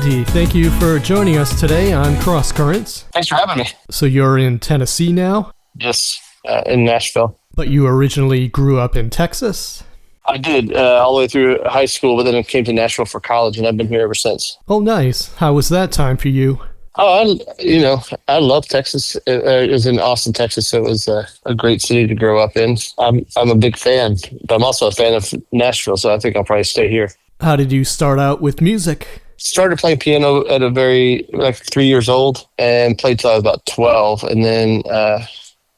Andy, thank you for joining us today on Cross Currents. Thanks for having me. So you're in Tennessee now? Yes, in Nashville. But you originally grew up in Texas? I did, all the way through high school, but then I came to Nashville for college, and I've been here ever since. Oh, nice. How was that time for you? Oh, I love Texas. It was in Austin, Texas, so it was a great city to grow up in. I'm a big fan, but I'm also a fan of Nashville, so I think I'll probably stay here. How did you start out with music? Started playing piano at a 3 years old, and played till I was about 12, and then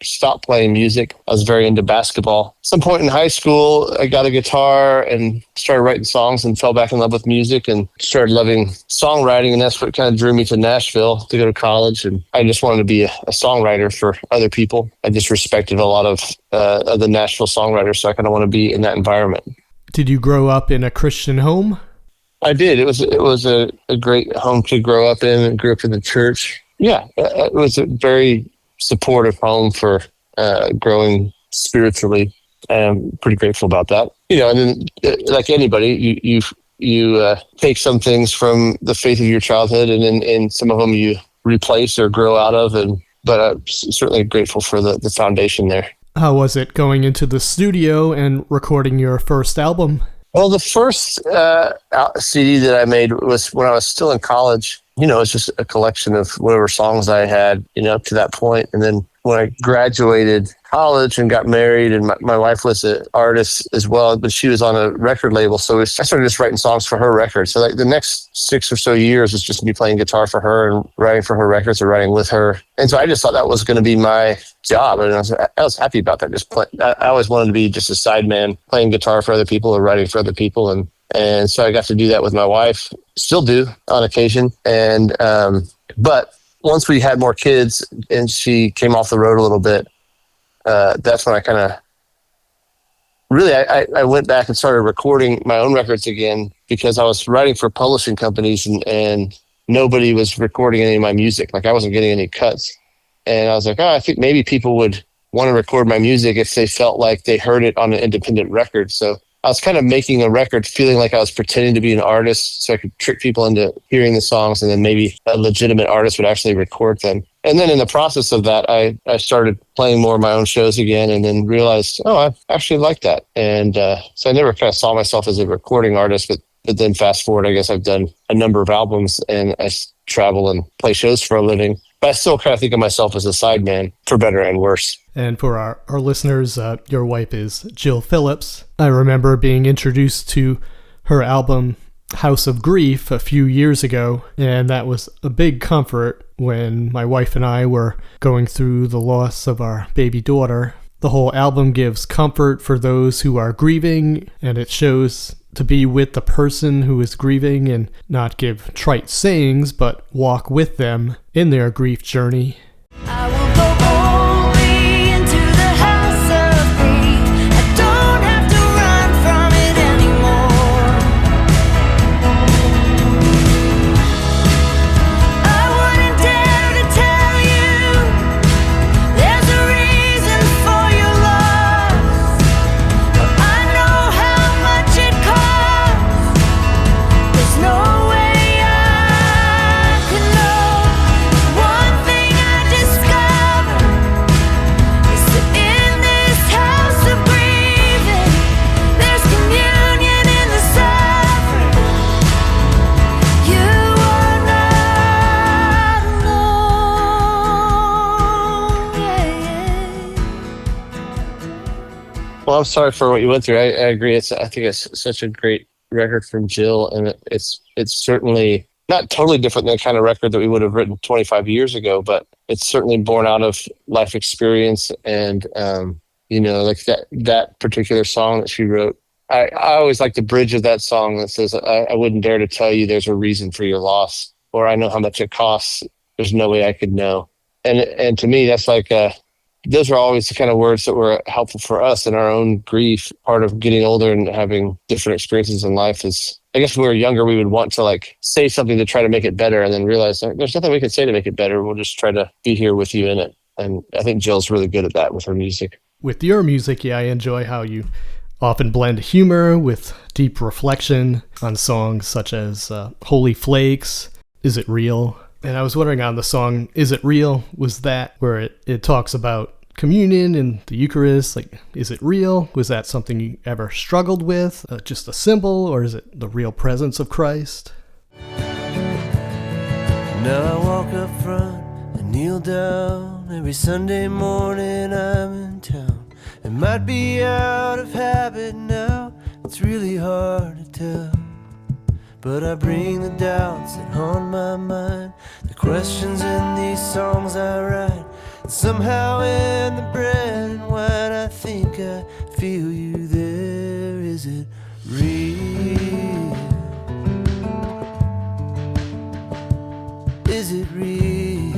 stopped playing music. I was very into basketball. At some point in high school, I got a guitar and started writing songs and fell back in love with music and started loving songwriting. And that's what kind of drew me to Nashville to go to college. And I just wanted to be a songwriter for other people. I just respected a lot of the Nashville songwriters. So I kind of want to be in that environment. Did you grow up in a Christian home? I did. It was a great home to grow up in. I grew up in the church. Yeah, it was a very supportive home for growing spiritually. I'm pretty grateful about that. And then like anybody, you take some things from the faith of your childhood, and some of them you replace or grow out of. But I'm certainly grateful for the foundation there. How was it going into the studio and recording your first album? Well, the first CD that I made was when I was still in college. It's just a collection of whatever songs I had, up to that point. And then when I graduated college and got married, and my wife was an artist as well, but she was on a record label. So I started just writing songs for her records. So like the next 6 or so years was just me playing guitar for her and writing for her records or writing with her. And so I just thought that was going to be my job. And I was happy about that. I always wanted to be just a sideman, playing guitar for other people or writing for other people. And so I got to do that with my wife, still do on occasion. And, but once we had more kids and she came off the road a little bit, that's when I kind of really, I went back and started recording my own records again, because I was writing for publishing companies and nobody was recording any of my music. Like I wasn't getting any cuts. And I was like, I think maybe people would want to record my music if they felt like they heard it on an independent record. So I was kind of making a record feeling like I was pretending to be an artist so I could trick people into hearing the songs, and then maybe a legitimate artist would actually record them. And then in the process of that, I started playing more of my own shows again, and then realized, I actually like that. And so I never kind of saw myself as a recording artist, but then fast forward, I guess I've done a number of albums and I travel and play shows for a living. But I still kind of think of myself as a sideman, for better and worse. And for our listeners, your wife is Jill Phillips. I remember being introduced to her album House of Grief a few years ago, and that was a big comfort when my wife and I were going through the loss of our baby daughter. The whole album gives comfort for those who are grieving, and it shows to be with the person who is grieving and not give trite sayings, but walk with them in their grief journey. I will go boldly into the house of grief. I don't have to run from it anymore. I wouldn't dare to tell you there's a reason for your loss, but I know how much it costs. There's no way I could know. One thing I discovered is that in this house of grieving, there's communion in the suffering. You are not alone. Well, I'm sorry for what you went through. I agree. I think it's such a great record from Jill, and it's certainly not totally different than the kind of record that we would have written 25 years ago, but it's certainly born out of life experience. And like that particular song that she wrote, I always like the bridge of that song that says, I wouldn't dare to tell you there's a reason for your loss, or I know how much it costs. There's no way I could know. And to me, that's like those are always the kind of words that were helpful for us in our own grief. Part of getting older and having different experiences in life is, I guess when we were younger, we would want to say something to try to make it better, and then realize there's nothing we can say to make it better. We'll just try to be here with you in it. And I think Jill's really good at that with her music. With your music, I enjoy how you often blend humor with deep reflection on songs such as Holy Flakes, Is It Real? And I was wondering on the song Is It Real? Was that where it talks about communion and the Eucharist? Like, is it real? Was that something you ever struggled with? Just a symbol, or is it the real presence of Christ? Now I walk up front and kneel down. Every Sunday morning I'm in town. It might be out of habit now, it's really hard to tell. But I bring the doubts that haunt my mind, the questions in these songs I write. And somehow in the bread and wine I think I feel you there. Is it real? Is it real?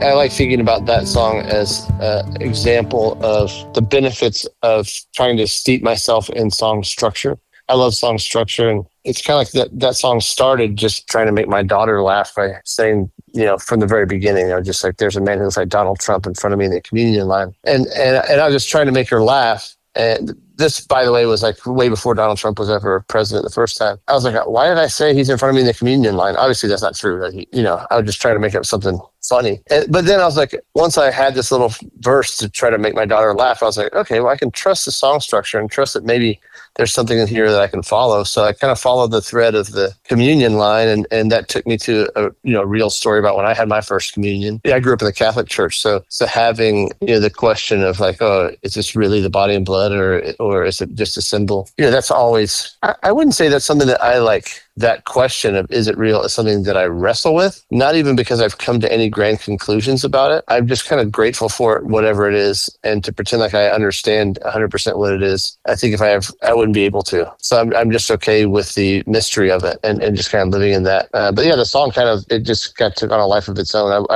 I like thinking about that song as an example of the benefits of trying to steep myself in song structure. I love song structure, and it's kind of like that song started just trying to make my daughter laugh by saying, from the very beginning, I was just like, there's a man who looks like Donald Trump in front of me in the communion line. And I was just trying to make her laugh. And this, by the way, was like way before Donald Trump was ever president the first time. I was like, why did I say he's in front of me in the communion line? Obviously, that's not true. I was just trying to make up something funny. But then I was like, once I had this little verse to try to make my daughter laugh, I was like, okay, well, I can trust the song structure and trust that maybe there's something in here that I can follow. So I kind of followed the thread of the communion line, and that took me to a real story about when I had my first communion. Yeah, I grew up in the Catholic Church, so having the question of like, oh, is this really the body and blood, or is it just a symbol? That's always. I wouldn't say that's something that I like. That question of is it real is something that I wrestle with, not even because I've come to any grand conclusions about it. I'm just kind of grateful for it, whatever it is, and to pretend like I understand 100% what it is. I think if I wouldn't be able to. So I'm just okay with the mystery of it and just kind of living in that. But yeah, the song it just took on a life of its own.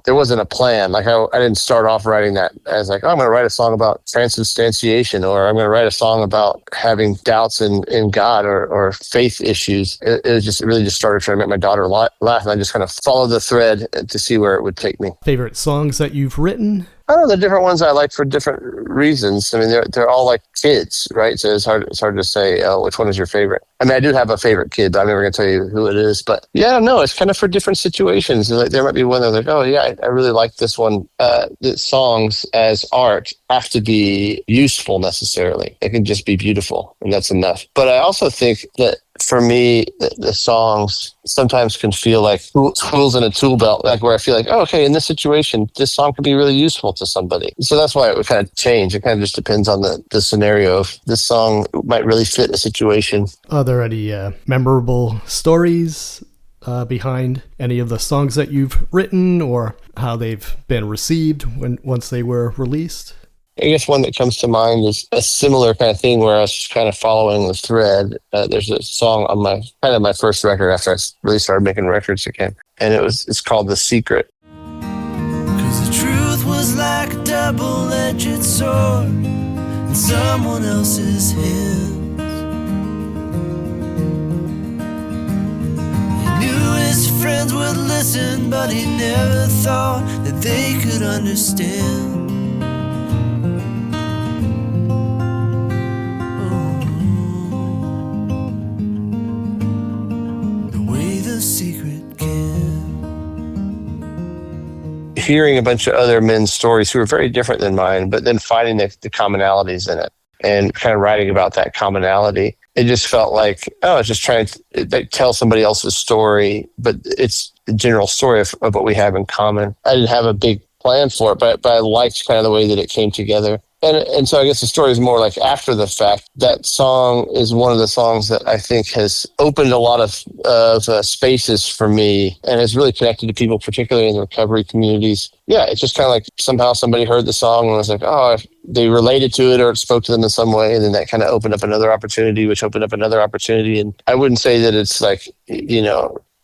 There wasn't a plan. Like I didn't start off writing that as like, oh, I'm going to write a song about transubstantiation, or I'm going to write a song about having doubts in God or faith issues. It really just started trying to make my daughter laugh, and I just kind of followed the thread to see where it would take me. Favorite songs that you've written? I don't know, the different ones I like for different reasons. I mean, they're all like kids, right? So it's hard to say which one is your favorite. I mean, I do have a favorite kid, but I'm never going to tell you who it is. But yeah, I don't know. It's kind of for different situations. Like, there might be one that's like, oh yeah, I really like this one. The songs as art have to be useful necessarily. It can just be beautiful, and that's enough. But I also think that for me, the songs sometimes can feel like tools in a tool belt, like where I feel like, oh, okay, in this situation, this song could be really useful to somebody. So that's why it would kind of change. It kind of just depends on the scenario. If this song might really fit a situation. Are there any memorable stories behind any of the songs that you've written, or how they've been received once they were released? I guess one that comes to mind is a similar kind of thing where I was just kind of following the thread. There's a song on my first record after I really started making records again, and it's called The Secret. 'Cause the truth was like a double-edged sword in someone else's hands. He knew his friends would listen, but he never thought that they could understand. Hearing a bunch of other men's stories who are very different than mine, but then finding the commonalities in it and kind of writing about that commonality. It just felt like, oh, it's just trying to tell somebody else's story, but it's the general story of what we have in common. I didn't have a big plan for it, but I liked kind of the way that it came together. And so I guess the story is more like after the fact. That song is one of the songs that I think has opened a lot of spaces for me and has really connected to people, particularly in the recovery communities. Yeah, it's just kind of like somehow somebody heard the song and was like, oh, they related to it or it spoke to them in some way. And then that kind of opened up another opportunity, which opened up another opportunity. And I wouldn't say that it's like,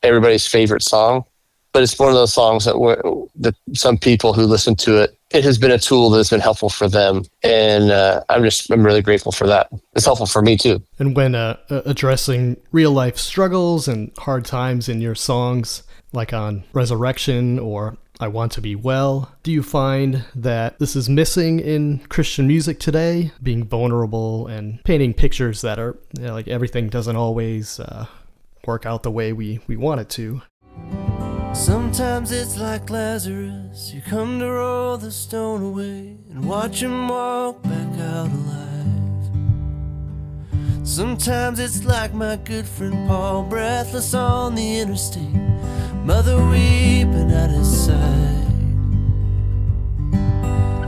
everybody's favorite song, but it's one of those songs that some people who listen to it, it has been a tool that has been helpful for them. And I'm really grateful for that. It's helpful for me too. And when addressing real life struggles and hard times in your songs, like on Resurrection or I Want to Be Well. Do you find that this is missing in Christian music today? Being vulnerable and painting pictures that are, like everything doesn't always work out the way we want it to. Sometimes it's like Lazarus, you come to roll the stone away and watch him walk back out alive. Sometimes it's like my good friend Paul, breathless on the interstate, mother weeping at his side.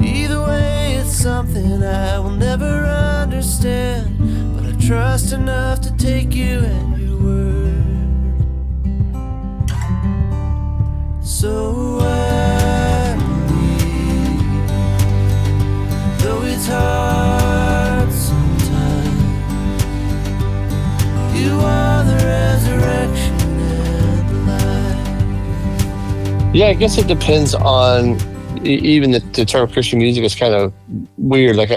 Either way, it's something I will never understand, but I trust enough to take you at your word. So I believe, though it's hard sometimes, you are the resurrection and the life. Yeah, I guess it depends on even the term Christian music is kind of weird. Like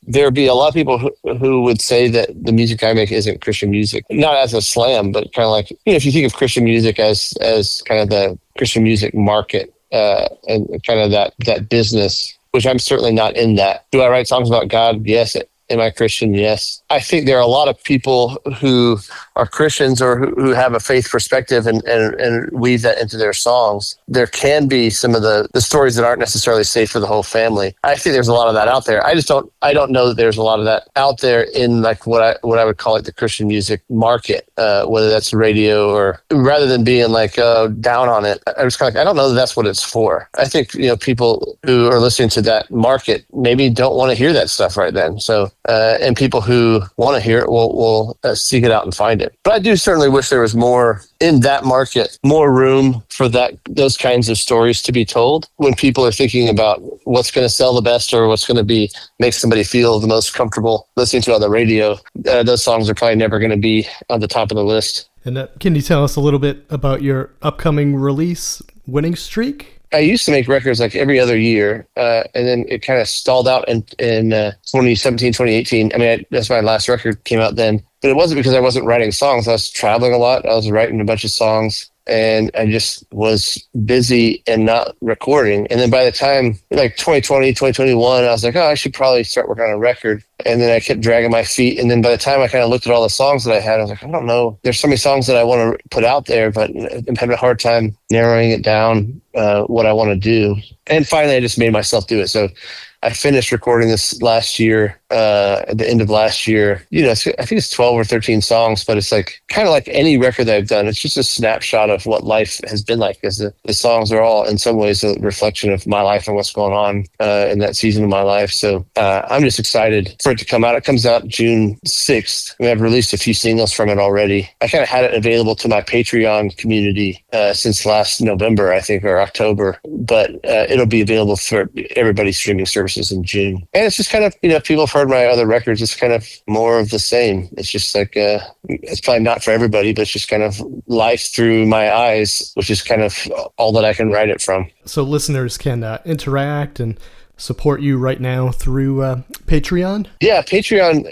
there'd be a lot of people who would say that the music I make isn't Christian music, not as a slam, but kind of like, if you think of Christian music as kind of the Christian music market and kind of that business, which I'm certainly not in that. Do I write songs about God? Yes. Am I Christian? Yes. I think there are a lot of people who are Christians or who have a faith perspective and weave that into their songs. There can be some of the stories that aren't necessarily safe for the whole family. I think there's a lot of that out there. I don't know that there's a lot of that out there in like what I would call like the Christian music market, whether that's radio or rather than being like down on it. I was kind of like, I don't know that that's what it's for. I think, people who are listening to that market maybe don't want to hear that stuff right then. So, and people who want to hear it will seek it out and find it. But I do certainly wish there was more in that market, more room for those kinds of stories to be told when people are thinking about what's going to sell the best or what's going to make somebody feel the most comfortable listening to on the radio. Those songs are probably never going to be on the top of the list. And can you tell us a little bit about your upcoming release, Winning Streak? I used to make records like every other year, and then it kind of stalled out in 2017, 2018. I mean, that's my last record came out then. But it wasn't because I wasn't writing songs. I was traveling a lot. I was writing a bunch of songs, and I just was busy and not recording. And then by the time, like 2020, 2021, I was like, I should probably start working on a record. And then I kept dragging my feet. And then by the time I kind of looked at all the songs that I had, I was like, I don't know. There's so many songs that I want to put out there, but I'm having a hard time narrowing it down, what I want to do. And finally, I just made myself do it. So I finished recording this last year, at the end of last year. I think it's 12 or 13 songs, but it's like kind of like any record that I've done. It's just a snapshot of what life has been like, because the songs are all in some ways a reflection of my life and what's going on in that season of my life. So I'm just excited for it to come out. It comes out June 6th. I've released a few singles from it already. I kind of had it available to my Patreon community since last November, I think, or October, but it'll be available for everybody's streaming services in June. And it's just kind of, people have heard my other records. It's kind of more of the same. It's just like, it's probably not for everybody, but it's just kind of life through my eyes, which is kind of all that I can write it from. So listeners can interact and support you right now through Patreon? Yeah, Patreon.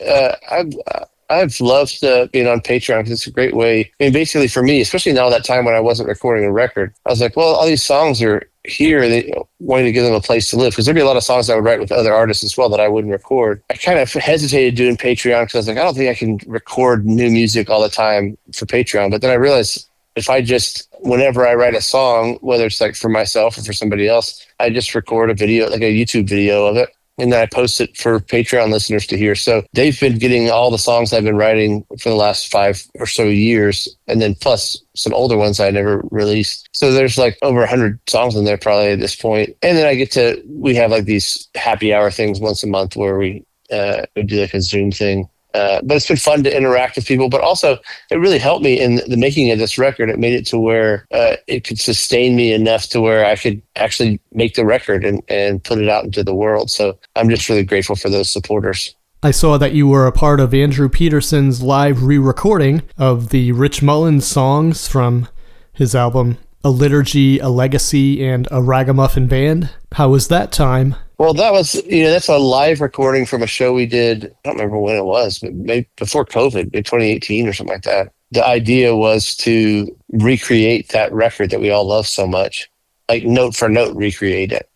I've loved being on Patreon because it's a great way. I mean, basically for me, especially now that time when I wasn't recording a record, I was like, well, all these songs are here. They wanted to give them a place to live, because there'd be a lot of songs I would write with other artists as well that I wouldn't record. I kind of hesitated doing Patreon because I was like, I don't think I can record new music all the time for Patreon. But then I realized if I just, whenever I write a song, whether it's like for myself or for somebody else, I just record a video, like a YouTube video of it, and then I post it for Patreon listeners to hear. So they've been getting all the songs I've been writing for the last 5 or so years, and then plus some older ones I never released. So there's like over 100 songs in there probably at this point. And then we have like these happy hour things once a month where we do like a Zoom thing. But it's been fun to interact with people, but also it really helped me in the making of this record. It made it to where it could sustain me enough to where I could actually make the record and put it out into the world. So I'm just really grateful for those supporters. I saw that you were a part of Andrew Peterson's live re-recording of the Rich Mullins songs from his album A Liturgy, A Legacy, and A Ragamuffin Band. How was that time? Well, that was, that's a live recording from a show we did. I don't remember when it was, but maybe before COVID, maybe 2018 or something like that. The idea was to recreate that record that we all love so much. like note for note recreate it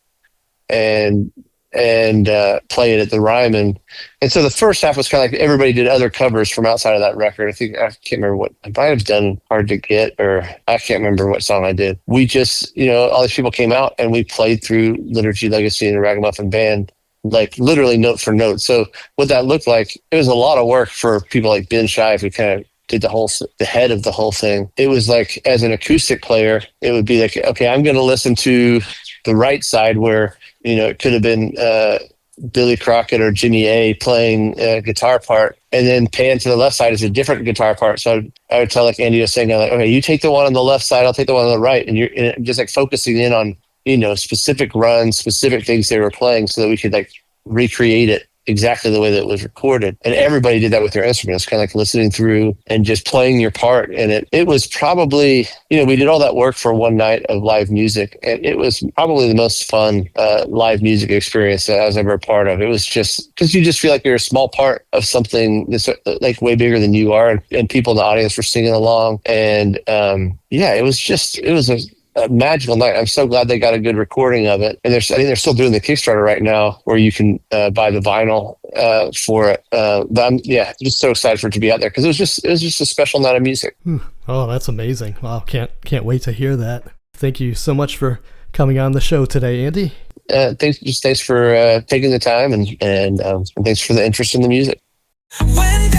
and play it at the Ryman. And so the first half was kind of like everybody did other covers from outside of that record. I can't remember what I might have done, Hard to Get, or I can't remember what song I did. We just, all these people came out and we played through Liturgy, Legacy, and Ragamuffin Band, like literally note for note. So what that looked like, it was a lot of work for people like Ben Shive, who kind of did the head of the whole thing. It was like, as an acoustic player, it would be like, okay, I'm going to listen to the right side where, it could have been Billy Crockett or Jimmy A playing a guitar part, and then pan to the left side is a different guitar part. So I would tell, like Andy was saying, like, okay, you take the one on the left side, I'll take the one on the right. And you're just like focusing in on, specific runs, specific things they were playing so that we could like recreate it exactly the way that it was recorded. And everybody did that with their instruments, kind of like listening through and just playing your part. And it was probably, we did all that work for one night of live music. And it was probably the most fun live music experience that I was ever a part of. It was just because you just feel like you're a small part of something that's like way bigger than you are. And people in the audience were singing along. And it was a magical night. I'm so glad they got a good recording of it. And I think they're still doing the Kickstarter right now where you can buy the vinyl for it. But I'm just so excited for it to be out there because it was just a special night of music. Oh, that's amazing. Wow, can't wait to hear that. Thank you so much for coming on the show today, Andy. Thanks for taking the time and thanks for the interest in the music. When